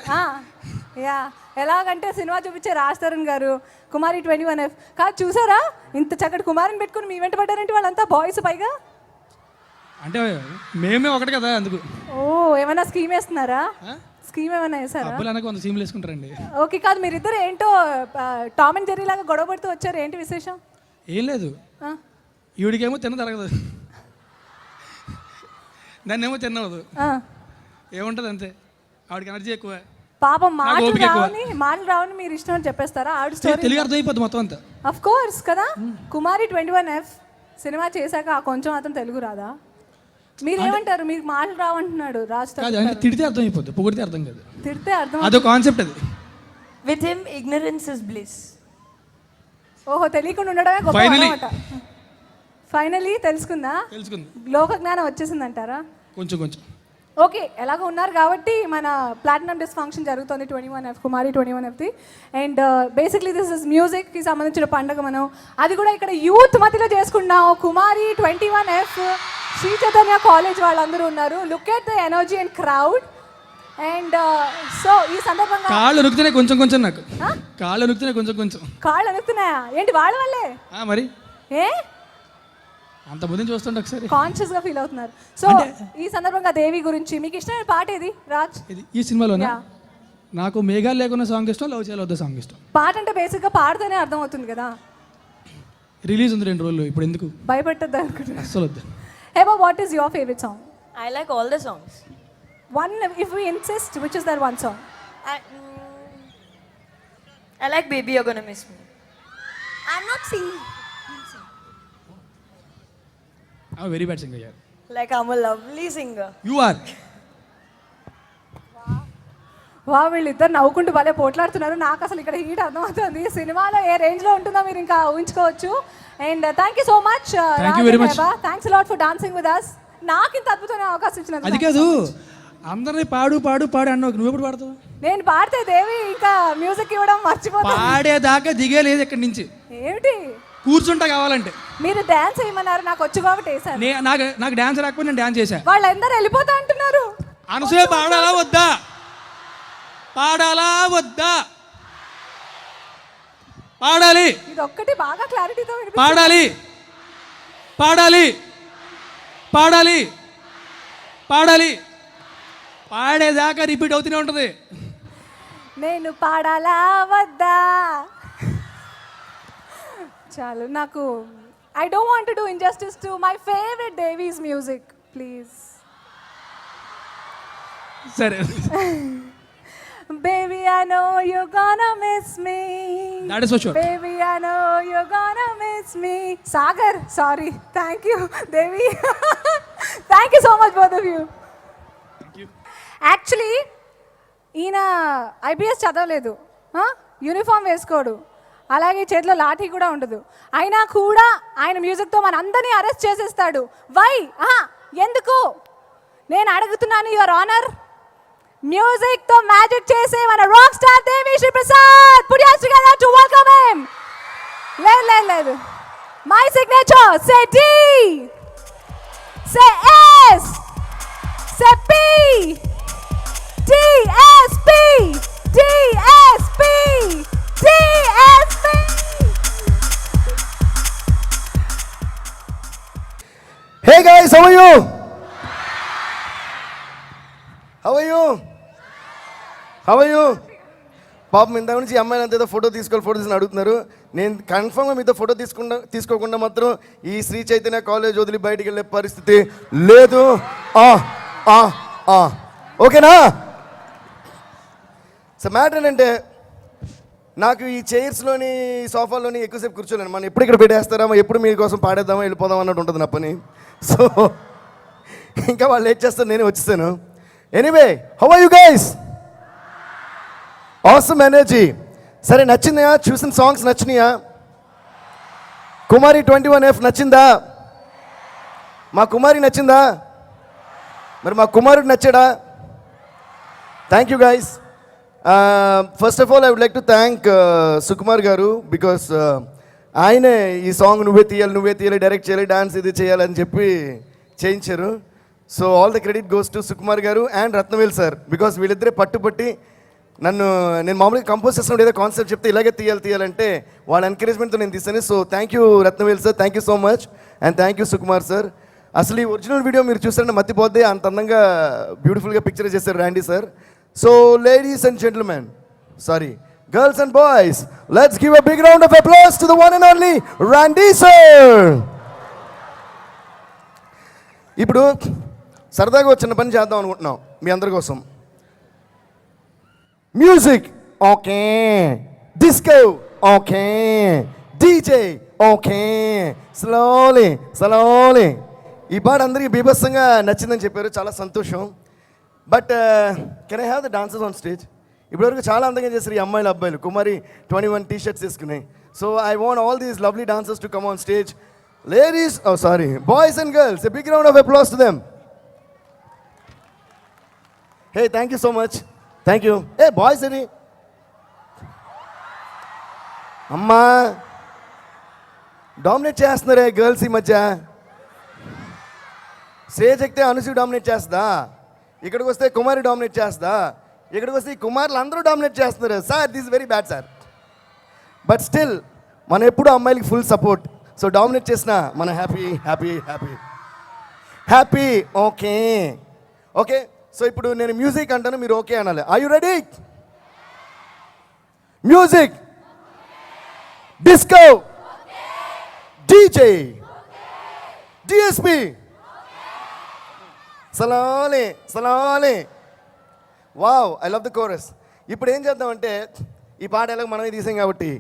Speaker 3: యా, ఎలాగంటే సినిమా చూపించే రాజ్ తరుణ్ గారు కుమారి 21F కాదు చూసారా? ఇంత చక్కటి కుమారిని పెట్టుకుని మీ వెంట పడ్డారంటే వాళ్ళంతా బాయ్స్ పైగా.
Speaker 5: అంటే మేమే ఒకటి కదా అందుకు.
Speaker 3: ఓ ఏమైనా స్కీమ్ వేస్తున్నారా? స్కీమ్ ఏమైనా వేసారా?
Speaker 5: అబ్బులు అనక 100 సీమ్లు వేసుకుంటారండి.
Speaker 3: ఓకే కాదు, మీరిద్దరు ఏంటో టామ్ అండ్ జెర్రీ లాగా గొడవ పడుతూ వచ్చారు, ఏంటి విశేషం?
Speaker 5: ఏం లేదు, ఈవిడికేమో తిన్న తరగదు, దాన్నేమో తిన్నవదు. ఏముంటుంది అంతే, ఆవిడకి ఎనర్జీ ఎక్కువ.
Speaker 3: పాపం మాటలు రావని మీరు ఇష్టం అని చెప్పేస్తారా? ఆవిడ స్టోరీ
Speaker 5: తెలుగు అర్థం అయిపోద్ది మొత్తం అంతా.
Speaker 3: అఫ్ కోర్స్ కదా. కుమారి 21F సినిమా చేశాక ఆ కొంచెం అతను తెలుగు రాదా? మీరేమంటారు? మీకు మాటలు రావంటున్నాడు రాజ్ తరుణ్.
Speaker 5: అంటే తిడితే అర్థం అయిపోద్ది, పొగిడితే అర్థం కాదు.
Speaker 3: తిడితే అర్థం.
Speaker 5: అదో కాన్సెప్ట్ అది.
Speaker 6: With him, ignorance is bliss.
Speaker 3: ఓహో, తెలియకుండా ఉండడమే గొప్ప అన్నమాట. ఫైనలీ తెలుసుకుందా?
Speaker 5: తెలుసుకుంది,
Speaker 3: లోక జ్ఞానం వచ్చేసిందంటారా?
Speaker 5: కొంచెం కొంచెం.
Speaker 3: ఓకే, ఎలాగో ఉన్నారు కాబట్టి మన ప్లాటినం డిస్క్ ఫంక్షన్ జరుగుతుంది 21F కుమారి 21Fది. అండ్ బేసిక్లీ దిస్ ఇస్ మ్యూజిక్కి సంబంధించిన పండుగ. మనం అది కూడా ఇక్కడ యూత్ మధ్యలో చేసుకున్నాం. కుమారి 21F శ్రీ చైతన్య కాలేజ్ వాళ్ళందరూ ఉన్నారు. Look at the energy and crowd. And so ఈ సందర్భంగా
Speaker 5: కాళ్ళు నొక్కుతున్నాయి కొంచెం కొంచెం, నాకు కాళ్ళు నొక్కుతున్నాయి కొంచెం కొంచెం.
Speaker 3: కాళ్ళు అనుకున్నాయా ఏంటి వాళ్ళ వల్లే?
Speaker 5: మరి
Speaker 3: ఏ
Speaker 5: అంత ముందు చూస్తుంటే ఒకసారి
Speaker 3: కాన్షియస్గా ఫీల్ అవుతున్నారు. సో ఈ సందర్భంగా దేవి గురించి మీకు ఇష్టమైన పాట ఏది రాజ్?
Speaker 5: ఇది ఈ సినిమాలోనే నాకు మేఘాలు లేకున్న సాంగ్ ఇష్టం, లవ్ చేయాలి వద్ద సాంగ్ ఇష్టం.
Speaker 3: పాట అంటే బేసిక్గా పాడితేనే అర్థం అవుతుంది కదా.
Speaker 5: రిలీజ్ ఉంది 2 రోజులు, ఇప్పుడు ఎందుకు
Speaker 3: భయపెట్టద్దు అనుకుంటున్నా.
Speaker 5: అస్సలు వద్దు.
Speaker 3: Eva, what is your favorite song?
Speaker 6: I like all the songs.
Speaker 3: One, if we insist, which is that one song?
Speaker 6: I like Baby You're Gonna Miss Me.
Speaker 3: I'm not singing.
Speaker 5: I'm a very bad singer, yeah.
Speaker 6: Like I'm a lovely singer.
Speaker 5: You are.
Speaker 3: వా, వీళ్ళిద్దరు నవ్వుకుంటూ భలే పోట్లాడుతున్నారు. నాకు అసలు ఇక్కడ heat అర్థమవుతుంది. సినిమాలో ఏ రేంజ్లో ఉంటుందో మీరు ఇంకా ఊహించుకోవచ్చు. And thank you so much.
Speaker 5: Thank you very much.
Speaker 3: Thanks lot for dancing with us. నాకు ఇంత అద్భుతమైన అవకాశం ఇచ్చినందుకు.
Speaker 5: అది కాదు, అందరినీ పాడు పాడు పాడు అన్నావు, నువ్వు ఎప్పుడు పాడతావు?
Speaker 3: నేను పాడితే దేవి ఇంకా మ్యూజిక్ ఇవ్వడం మర్చిపోతా.
Speaker 5: పాడేదాకా దిగే లేదు ఇక్కడి నుంచి.
Speaker 3: ఏమిటి
Speaker 5: కూర్చుంటా కావాలంటే.
Speaker 3: మీరు డాన్స్ వేయమన్నారు, నాకు వచ్చు కాబట్టి వేశాను.
Speaker 5: నాకు డాన్స్ రాకపోతే నేను డాన్స్ చేశా.
Speaker 3: వాళ్ళందరూ వెళ్ళిపోతా అంటున్నారు.
Speaker 5: అనసూయ పాడాలా వద్దా? పాడాలా వద్దా? పాడాలి.
Speaker 3: ఇది ఒక్కటి బాగా క్లారిటీతో వినిపిస్తుంది.
Speaker 5: పాడాలి పాడాలి పాడాలి పాడాలి పాడేదాకా రిపీట్ అవుతూనే ఉంటుంది.
Speaker 3: నేను పాడాలా వద్దా? చాలు. నాకు I don't want to do injustice to my favourite Devi's music, please.
Speaker 5: సరే.
Speaker 3: Baby, I know you're gonna miss me.
Speaker 5: That is for sure.
Speaker 3: Baby, I know you're gonna miss me. Sagar, sorry. Thank you, Devi. Thank you so much, both of you.
Speaker 5: Thank you.
Speaker 3: Actually, ఈయన IBS చదవలేదు, uniform వేసుకోడు, అలాగే చేతిలో లాఠీ కూడా ఉండదు. అయినా కూడా ఆయన మ్యూజిక్తో మన అందరినీ అరెస్ట్ చేసేస్తాడు. వై? ఎందుకు? నేను అడుగుతున్నాను, యువర్ ఆనర్. మ్యూజిక్ తో మ్యాజిక్ చేసే మన rock star Devi Sri Prasad. Put your hands together to welcome him. లేదు. My signature. Say D. Say S. Say P. DSP. DSP. DSP.
Speaker 11: Hey guys, how are you? How are you? పాపం ఇంత నుంచి అమ్మాయిని అంత ఏదో ఫోటో తీసుకొని అడుగుతున్నారు. నేను కన్ఫర్మ్గా మీతో ఫోటో తీసుకోకుండా మాత్రం ఈ శ్రీ చైతన్య కాలేజ్ వదిలి బయటికి వెళ్ళే పరిస్థితి లేదు. ఓకేనా? సో మ్యాటర్ ఏంటంటే, నాకు ఈ చైర్స్లోని సోఫాలోని ఎక్కువసేపు కూర్చోలేను. మనం ఎప్పుడు ఇక్కడ పెట్టేస్తారా, ఎప్పుడు మీకోసం పాడేద్దామా వెళ్ళిపోదాం అన్నట్టు ఉంటుంది నా పని. సో ఇంకా వాళ్ళు లేట్ చేస్తారు, నేనే వచ్చేసాను. Anyway, how are you guys? Awesome energy. సరే, నచ్చిందా? చూసిన సాంగ్స్ నచ్చినాయా? కుమారి 21F నచ్చిందా? మా కుమారి నచ్చిందా? మరి మా కుమారుడు నచ్చాడా? Thank you guys. First of all I would like to thank Sukumar garu, because ఆయనే ఈ సాంగ్ నువ్వే తీయాలి, డైరెక్ట్ చేయాలి, డాన్స్ ఇది చేయాలని చెప్పి చేయించారు. So all the credit goes to Sukumar garu and Rathnavel sir, because వీళ్ళిద్దరే పట్టుబట్టి నేను మామూలుగా కంపోజ్ చేస్తున్నప్పుడు ఏదో కాన్సెప్ట్ చెప్తే ఇలాగే తీయాలంటే వాళ్ళ ఎంకరేజ్మెంట్తో నేను తీసాను. So thank you Rathnavel sir, thank you so much, and thank you Sukumar sir. అసలు ఈ ఒరిజినల్ వీడియో మీరు చూసారంటే మర్చిపోద్ది, అంత అందంగా బ్యూటిఫుల్గా పిక్చర్ చేశారు Randy sir. So ladies and gentlemen, sorry girls and boys, let's give a big round of applause to the one and only Randy sir. ఇప్పుడు సరదాగా చిన్న పని చేద్దాం అనుకుంటున్నాం మీ అందరి కోసం. Music okay, disco okay, DJ okay, slowly. ఈ పాట అందరికీ బీభత్సంగా నచ్చిందని చెప్పారు, చాలా సంతోషం. But can I have the dancers on stage? ఇప్పటివరకు చాలా అందంగా చేశారు ఈ అమ్మాయిలు అబ్బాయిలు, Kumari 21 T shirts వేసుకున్నాయి. So I want all these lovely dancers to come on stage. Ladies, boys and girls, a big round of applause to them. Hey, thank you so much, thank you. Boys అని అమ్మా dominate చేస్తున్నారే girls ఈ మధ్య. Stage ఎక్కితే అనుసూ dominate చేస్తుందా, ఇక్కడికి వస్తే కుమారి dominate చేస్తుందా, ఇక్కడికి వస్తే ఈ కుమారులు అందరూ డామినేట్ చేస్తున్నారు. Sir, this very bad sir. But still మనం ఎప్పుడు అమ్మాయిలకి ఫుల్ సపోర్ట్. సో డామినేట్ చేసిన మన హ్యాపీ. ఓకే. సో ఇప్పుడు నేను మ్యూజిక్ అంటాను, మీరు ఓకే అనాలి. Are you ready? Music, disco, DJ, DSP, సలాలే. Wow, I love the chorus. ఇప్పుడు ఏం చేద్దామంటే, ఈ పాట ఎలాగో మనమే తీసాం కాబట్టి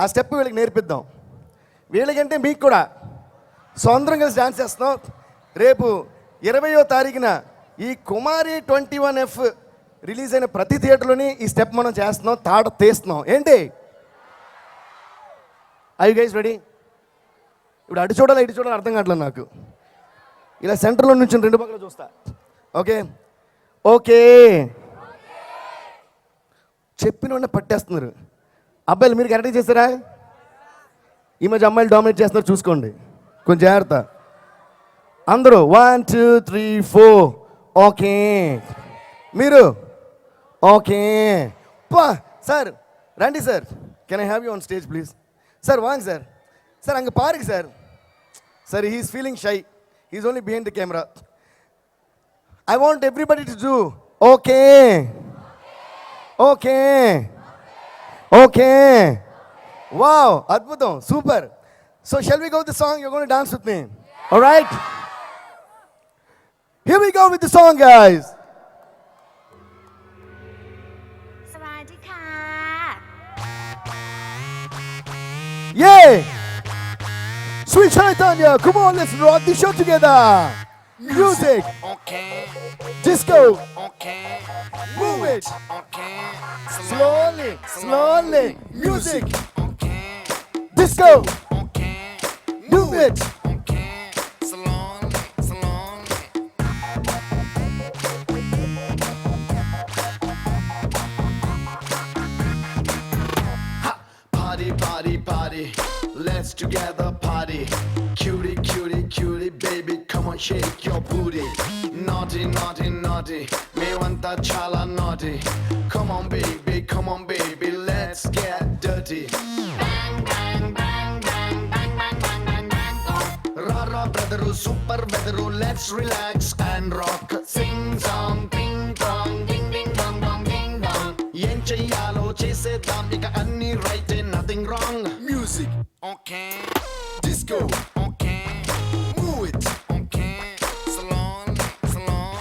Speaker 11: ఆ స్టెప్ వీళ్ళకి నేర్పిద్దాం. వీళ్ళకంటే మీకు కూడా. సో అందరం కలిసి డాన్స్ చేస్తాం. రేపు 20వ తారీఖున ఈ కుమారి 21F రిలీజ్ అయిన ప్రతి థియేటర్లోని ఈ స్టెప్ మనం చేస్తున్నాం, తాట తీస్తున్నాం. ఏంటి? I you guys ready? ఇప్పుడు అటు చూడాలి ఇటు చూడాలి అర్థం కావట్లేదు నాకు. ఇలా సెంటర్లో నుంచి 2 పక్కల చూస్తా. ఓకే. చెప్పిన పట్టేస్తున్నారు. అబ్బాయిలు మీరు కరెక్ట్గా చేస్తారా? ఈ మధ్య అమ్మాయిలు డామినేట్ చేస్తున్నారు, చూసుకోండి, కొంచెం జాగ్రత్త. అందరూ 1 2 3 4 ఓకే. మీరు ఓకే. పా సార్ రండి sir, can I have you on stage please? Sir Wang sir. Sir அங்கே பாருங்க sir. Sir he is feeling shy. He is only behind the camera. I want everybody to do okay. Okay. Okay. Wow, adbhutam, super. So shall we go with the song? You're going to dance with me. All right? Here we go with the song, guys. Yay! Sweet Chaitanya, come on, let's rock the show together. Music.
Speaker 9: Okay.
Speaker 11: Disco.
Speaker 9: Okay.
Speaker 11: Move it.
Speaker 9: Okay.
Speaker 11: Slowly, slowly. Music.
Speaker 9: Okay.
Speaker 11: Disco.
Speaker 9: Okay.
Speaker 11: Move it.
Speaker 9: Okay. Slowly, slowly. Ha! Party, party, party. Let's together party. Cutie, cutie, cutie, baby, come on, shake your booty. Naughty, naughty, naughty. Me want that chala naughty. Come on, baby, let's get dirty. Bang, bang, bang, bang, bang, bang, bang, bang, bang, oh. Rara, brother, super weather, let's relax and rock. Sing song, ping pong, ding ding dong dong ding dong. Yen cheyalo chesedam, ika anni right, nothing wrong. Music, okay. Disco, okay. Move it, okay. Salon, salon.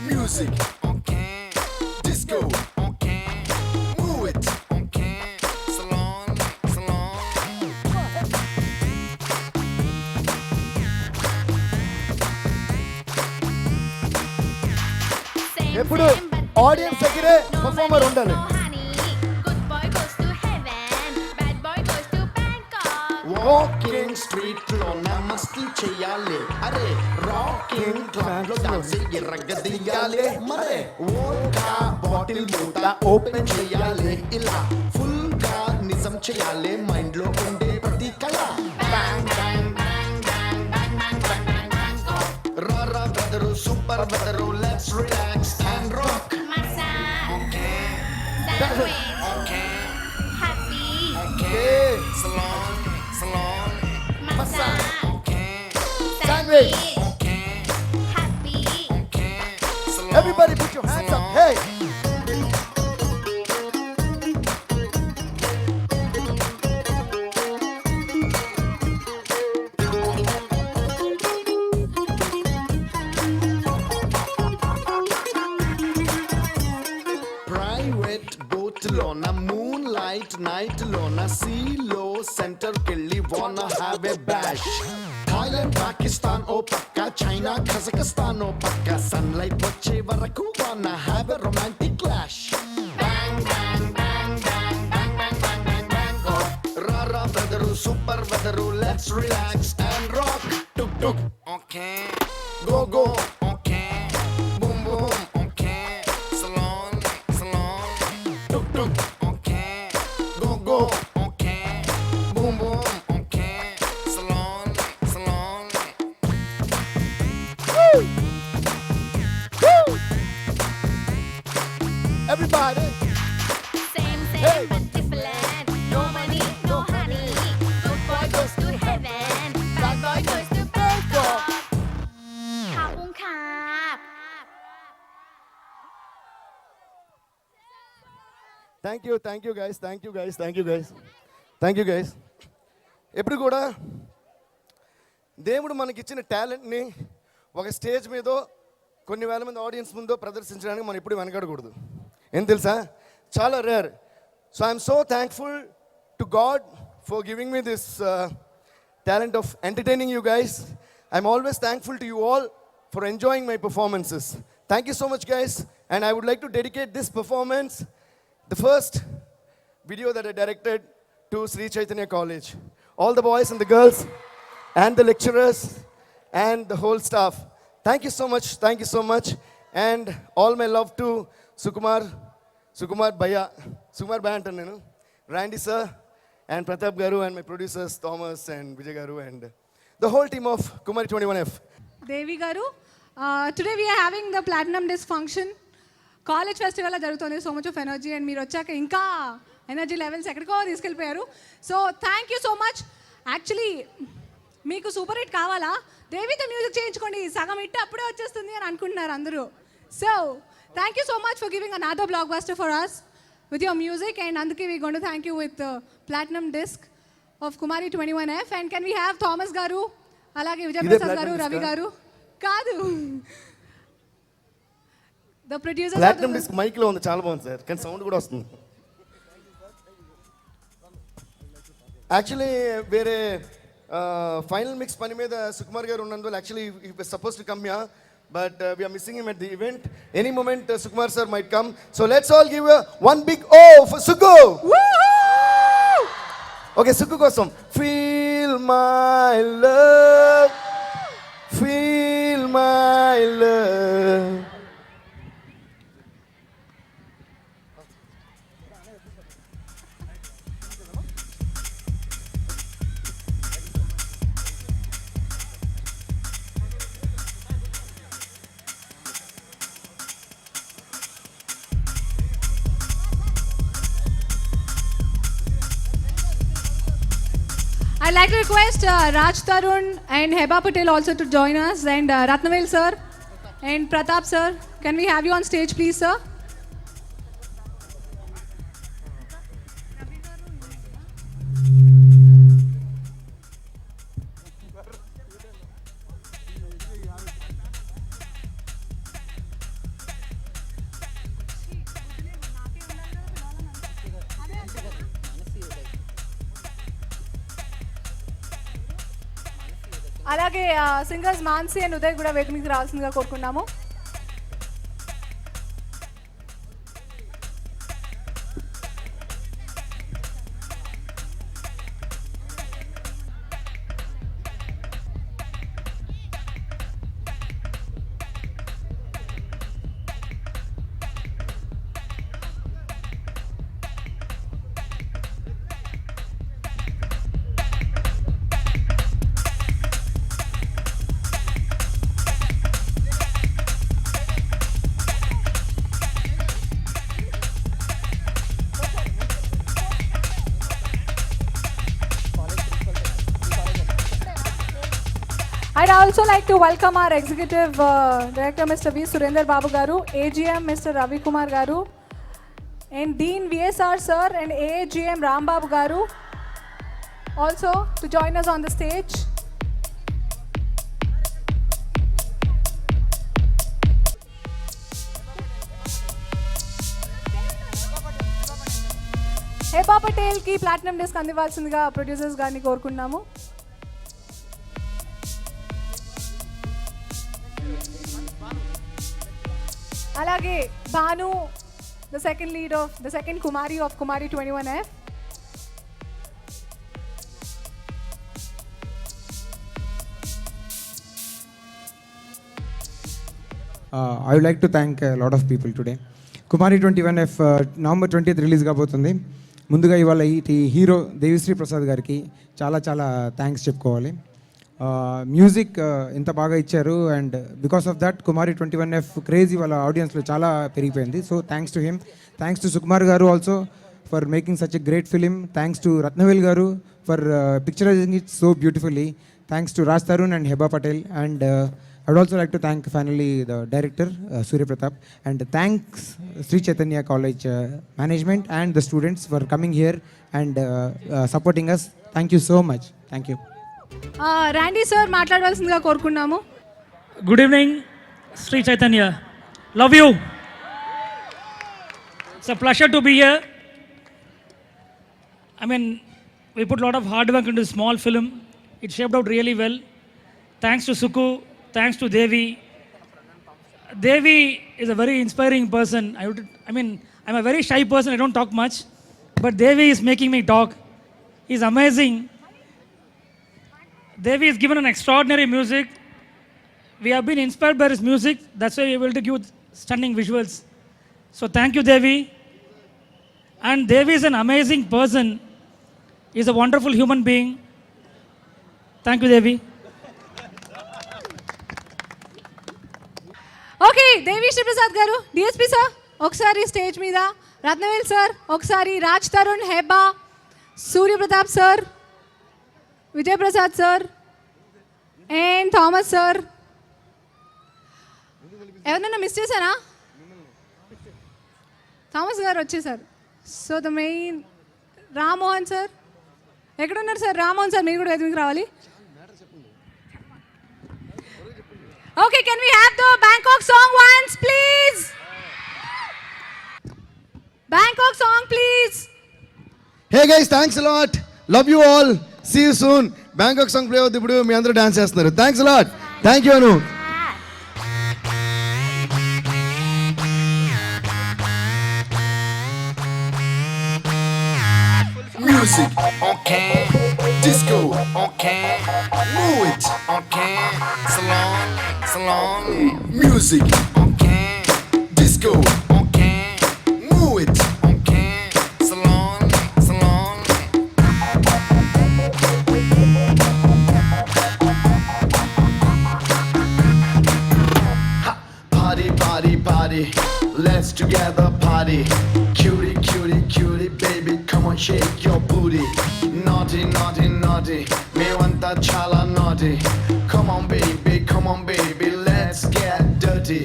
Speaker 9: Music, okay. Disco, okay. Move it, okay. Salon, salon.
Speaker 11: ఎప్పుడు audience దగ్గరే performer ఉండాలి.
Speaker 9: Walking street లో నమస్తే చెయ్యాలి. అరే rocking club లో dance ఎర్రగదీయాలి. మరే vodka bottle మూత ఓపెన్ చేయాలి. ఇలా ఫుల్ గా నిజం చేయాలి మైండ్ లో ఉండే ప్రతి కళ. Bang bang bang bang bang bang bang bang bang. రారా brother super brother let's relax and rock. Okay okay okay. Salon, salon, massage. Okay.
Speaker 11: Sandwich.
Speaker 9: Okay. Okay. Salon.
Speaker 11: Everybody put your hands up. Hey.
Speaker 9: Private boat lona, moonlight night lona, sea low center kelli wanna have a bash. Thailand, Pakistan oh pakka, China, Kazakhstan oh pakka, sunlight vache varaku wanna have a romantic clash. Bang bang bang bang bang bang bang bang bang oh. Rara brother super brother let's relax and rock. Tuk tuk okay. Go go okay. Boom boom okay. Salon salon. Tuk tuk okay. Go go okay. Boom boom okay. Salon salon.
Speaker 11: Woo! Woo! Everybody.
Speaker 12: Same,
Speaker 11: Hey.
Speaker 12: but different. No money, no honey. Good boy goes to heaven. Bad boy goes to Bangkok. Khapung khap.
Speaker 11: Thank you thank you guys thank you guys thank you guys thank you guys. ఎప్పుడు కూడా దేవుడు మనకిచ్చిన టాలెంట్ని ఒక stage మీదో కొన్ని వేల మంది ఆడియన్స్ ముందో ప్రదర్శించడానికి మనం ఎప్పుడు వెనకాడకూడదు. ఏం తెలుసా, చాలా rare. So I'm so thankful to God for giving me this talent of entertaining you guys. I'm always thankful to you all for enjoying my performances. Thank you so much, guys. And I would like to dedicate this performance, the first video that I directed, to Sri Chaitanya College. All the boys and the girls and the lecturers and the whole staff. Thank you so much. Thank you so much. And all my love to Sukumar Bhaiya, Sukumar Bhaiya antanu nenu, Randy sir, and Pratap Garu and my producers Thomas and Vijay Garu and the whole team of Kumari 21F.
Speaker 3: Devi garu today we're having the platinum disc function. College festival జరుగుతుంది, so much of energy, and మీరు వచ్చాక ఇంకా energy levels ఎక్కడికో తీసుకెళ్ళిపోయారు. So thank you so much. Actually మీకు super hit కావాలా, దేవితో music చేయించుకోండి, సగం హిట్ అప్పుడే వచ్చేస్తుంది అని అనుకుంటున్నారు అందరూ. So thank you so much for giving another blockbuster for us with your music, and అందుకే we gonna thank you with platinum disc of Kumari 21F. And can we have Thomas garu, అలాగే విజయప్రసాద్ గారు, రవి గారు కాదు, the producer.
Speaker 11: Platinum disc mike లో ఉంది, చాలా బాగుంది sir, కానీ sound కూడా వస్తుంది. యాక్చువల్లీ వేరే ఫైనల్ మిక్స్ పని మీద సుకుమార్ గారు ఉన్నందువల్ల actually suppose to come here, but we are missing him at the event. Any moment Sukumar sir might come, so let's all give one big O for Suku. Woo! Okay, Suku kosam. Feel my love, feel my love.
Speaker 3: I'd like to request Raj Tarun and Heba Patel also to join us, and Ratnavel sir and Pratap sir. Can we have you on stage please, sir? అలాగే singers Mansi and Uday కూడా వేదిక మీదకి రావాల్సిందిగా కోరుకున్నాము. I'd also like to welcome our Executive Director Mr. V. Surender Babu Garu, AGM Mr. Ravi Kumar Garu, and Dean VSR Sir and AGM Ram Babu Garu also to join us on the stage. Heba Patel కి platinum disc అందివ్వాల్సిందిగా producers గారిని కోరుకున్నాము. అలాగే Bhanu, the second lead of the second Kumari of Kumari 21F.
Speaker 13: I would like to thank a lot of people today. Kumari 21F November 20th release కాబోతుంది. ముందుగా ఇవాళ ఈ hero Devi Sri Prasad గారికి చాలా చాలా థ్యాంక్స్ చెప్పుకోవాలి. మ్యూజిక్ ఇంత బాగా ఇచ్చారు, and because of that Kumari 21F craze వాళ్ళ ఆడియన్స్లో చాలా పెరిగిపోయింది. So thanks to him, thanks to Sukumar garu also for making such a great film, thanks to Rathnavel garu for picturizing it so beautifully, thanks to Raj Tarun and Hebah Patel, and I would also like to thank finally the director Surya Pratap, and thanks Sri Chaitanya College management and the students for coming here and supporting us. Thank you so much. Thank you.
Speaker 3: Randy sir మాట్లాడవలసిందిగా కోరుకున్నాము.
Speaker 14: Good evening, Sri Chaitanya. Love you. It's a pleasure to be here. I mean, we put a lot of hard work into this small film. It shaped out really well. Thanks to Suku. Thanks to Devi. Devi is a very inspiring person. I'm a very shy person. I don't talk much. But Devi is making me talk. He's amazing. Devi has given an extraordinary music. We have been inspired by his music. That's why we are able to give stunning visuals. So thank you, Devi. And Devi is an amazing person. Is a wonderful human being. Thank you Devi.
Speaker 3: Okay, Devi Sriprasad garu, DSP sir ఒకసారి stage మీద, Rathnavel sir ఒకసారి, Raj Tarun, Hebah, Suryapratap sir, Vijayaprasad sir and Thomas sir. ఎవరినైనా miss చేశానా? Thomas garu వచ్చేసారు. So the main Rammohan sir ఎక్కడున్నారు సార్? Rammohan sir మీరు కూడా ఎదురుకు రావాలి. Okay, can we have the Bangkok song once please? Bangkok song please.
Speaker 11: Hey guys, thanks a lot, love you all, see you soon. Bangkok song play అవుతుంది ఇప్పుడు, మీ అందరూ డాన్స్ చేస్తున్నారు. Thanks a lot, thank you Anu.
Speaker 9: Music, okay. Disco, okay. Move it, okay. Salon, salon. Music, okay. Disco, okay. Move it, okay. Salon, salon. Ha, party, party, party. Let's together party. Cutie, cutie, cutie, baby, come on, shake your booty. Naughty, naughty, naughty, me want that chala naughty. Come on, baby, let's get dirty.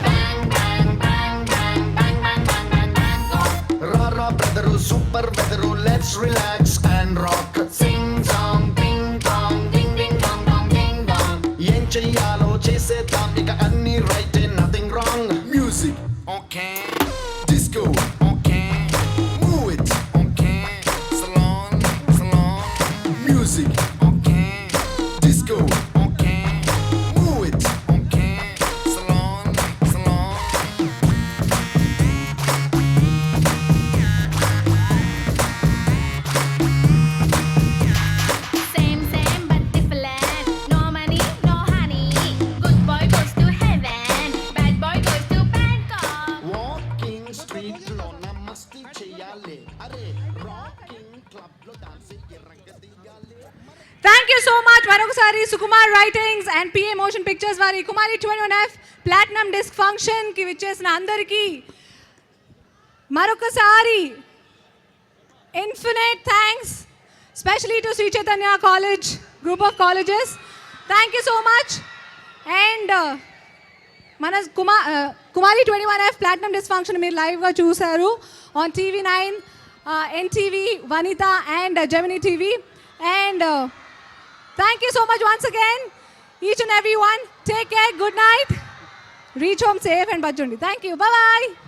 Speaker 9: Bang, bang, bang, bang, bang, bang, bang, bang, bang, bang. Rara, brother, super weather, let's relax and rock. Sing song, ding dong, ding ding dong dong ding dong. Yen cheyalo chesedam, ika anni right, nothing wrong. Music, okay. Disco, okay. Move it, okay. Salon, salon. Music, okay. Disco, okay. Move it, okay. Salon, salon.
Speaker 12: Same, same but different. No money, no honey. Good boy goes to heaven. Bad boy goes to Bangkok.
Speaker 9: Walking street lo na masti cheyale. Are rocking club lo dance irragadiyale.
Speaker 3: Thank you so much. మరొకసారి Sukumar writings and PA motion pictures వారి Kumari 21F platinum disc ఫంక్షన్కి విచ్చేసిన అందరికీ మరొకసారి infinite thanks, specially to Sri Chaitanya college group of colleges. Thank you so much. And మన Kumari 21F platinum disc function మీరు లైవ్గా చూశారు on TV9, NTV, Vanitha and Gemini TV. And thank you so much once again, each and everyone. Take care, good night, reach home safe and bajjundi. Thank you, bye bye.